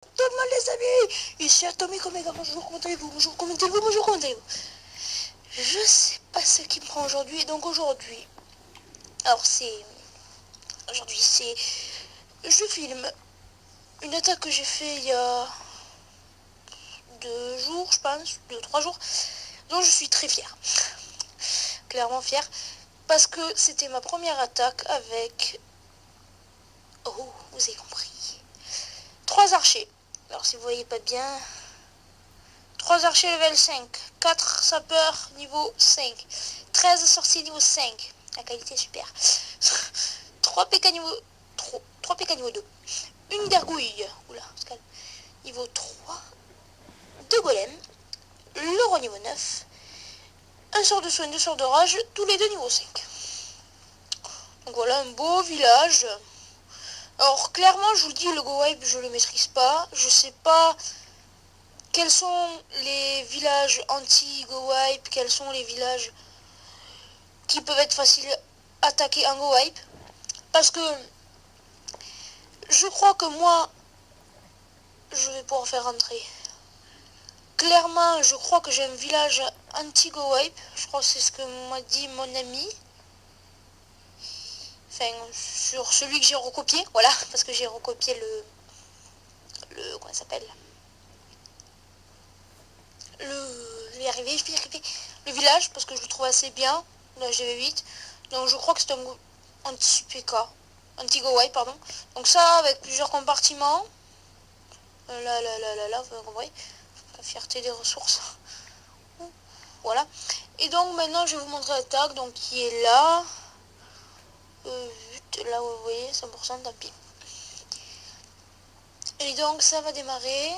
Tout le monde les amis, ici Atomic Omega, bonjour, comment allez-vous, bonjour, comment allez-vous, bonjour, comment allez-vous. Je sais pas ce qui me prend aujourd'hui, donc aujourd'hui, je filme une attaque que j'ai fait il y a 2 jours, je pense, 2-3 jours, dont je suis très fier, clairement fier, parce que c'était ma première attaque avec, oh, vous avez compris, 3 archers. Alors si vous voyez pas bien, 3 archers level 5, 4 sapeurs niveau 5, 13 sorciers niveau 5, la qualité est super, 3 PK niveau 3 PK niveau 2, une gargouille, oula, niveau 3, 2 golems, le roi niveau 9, un sort de soin, 2 sorts de rage, tous les deux niveau 5. Donc voilà un beau village. Alors clairement je vous le dis, le go wipe je le maîtrise pas, je sais pas quels sont les villages anti-go wipe, quels sont les villages qui peuvent être faciles à attaquer en go wipe, parce que je crois que moi je vais pouvoir faire rentrer. Clairement je crois que j'ai un village anti-go wipe, je crois que c'est ce que m'a dit mon ami, enfin sur celui que j'ai recopié, voilà, parce que j'ai recopié le comment ça s'appelle, le village, parce que je le trouve assez bien, la GV8, donc je crois que c'est un anti-PK, anti-go-wipe, pardon, donc ça, avec plusieurs compartiments, là, vous comprenez, la fierté des ressources, voilà, et donc maintenant, je vais vous montrer l'attaque, donc qui est là, là, vous voyez, 100%, tant pis, et donc, ça va démarrer.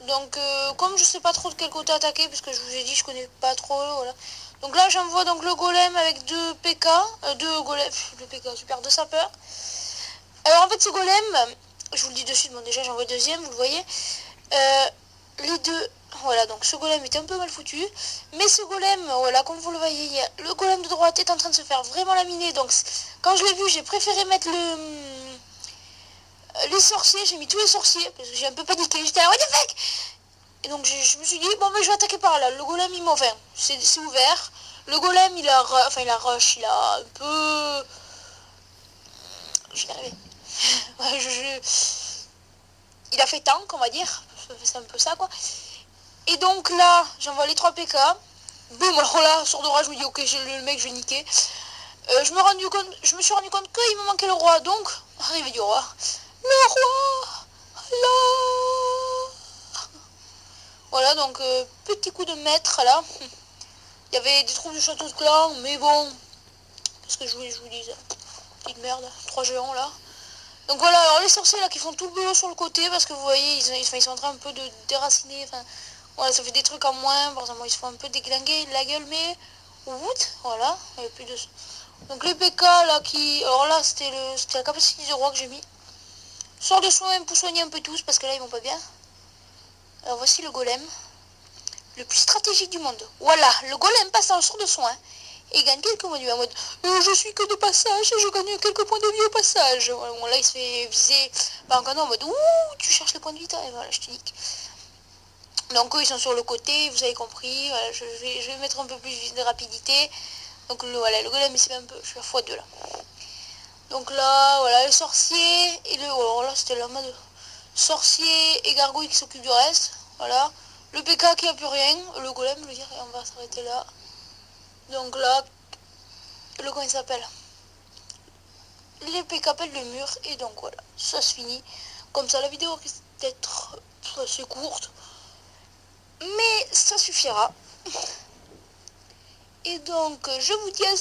Donc comme je sais pas trop de quel côté attaquer, parce que je vous ai dit je connais pas trop, voilà. Donc là j'envoie donc le golem avec 2 PK, 2 golems, 2 PK, super, 2 sapeurs. Alors en fait ce golem, je vous le dis de suite, bon déjà j'envoie le deuxième, vous le voyez. Les deux, voilà, donc ce golem était un peu mal foutu. Mais ce golem, voilà, comme vous le voyez, le golem de droite est en train de se faire vraiment laminer. Donc quand je l'ai vu, j'ai préféré mettre les sorciers, j'ai mis tous les sorciers, parce que j'ai un peu paniqué, j'étais là, what the fuck. Et donc je me suis dit, bon mais je vais attaquer par là, le golem il m'en vient, c'est ouvert, le golem il a rush, il a un peu... Je suis arrivé. Ouais, il a fait tank, on va dire, c'est un peu ça quoi. Et donc là, j'envoie les 3 PK, boum, alors là, sort de rage, je me dis, ok, j'ai le mec, je vais niquer. Je me suis rendu compte qu'il me manquait le roi, donc, arrivé du roi. Le roi, là. Voilà, donc petit coup de maître là. Il y avait des troupes du château de clan, mais bon, parce que je vous dis, petite merde, 3 géants là. Donc voilà, alors les sorciers là qui font tout le boulot sur le côté, parce que vous voyez, ils sont en train un peu de déraciner, enfin, voilà, ça fait des trucs en moins, par exemple, ils se font un peu déglinguer la gueule, mais, voilà, il n'y a plus de... Donc les PK là qui, alors là c'était la capacité du roi que j'ai mis. Sort de soin pour soigner un peu tous, parce que là ils vont pas bien. Alors voici le golem, le plus stratégique du monde. Voilà, le golem passe en sort de soin et gagne quelques modules en mode je suis que de passage et je gagne quelques points de vie au passage. Bon, là il se fait viser par un canon en mode tu cherches les points de vie, et voilà, je te nique. Donc eux ils sont sur le côté, vous avez compris, voilà, je vais mettre un peu plus de rapidité. Donc voilà, le golem il se met un peu, je suis à x2 là. Donc là, voilà, le sorcier et alors là c'était la mode sorcier et gargouille qui s'occupent du reste, voilà. Le PK qui a plus rien, le golem, je veux dire, et on va s'arrêter là. Donc là, comment il s'appelle, les PK appellent le mur, et donc voilà, ça se finit. Comme ça, la vidéo risque d'être assez courte, mais ça suffira. Et donc, je vous dis à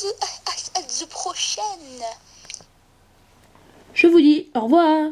the prochaine. Je vous dis au revoir.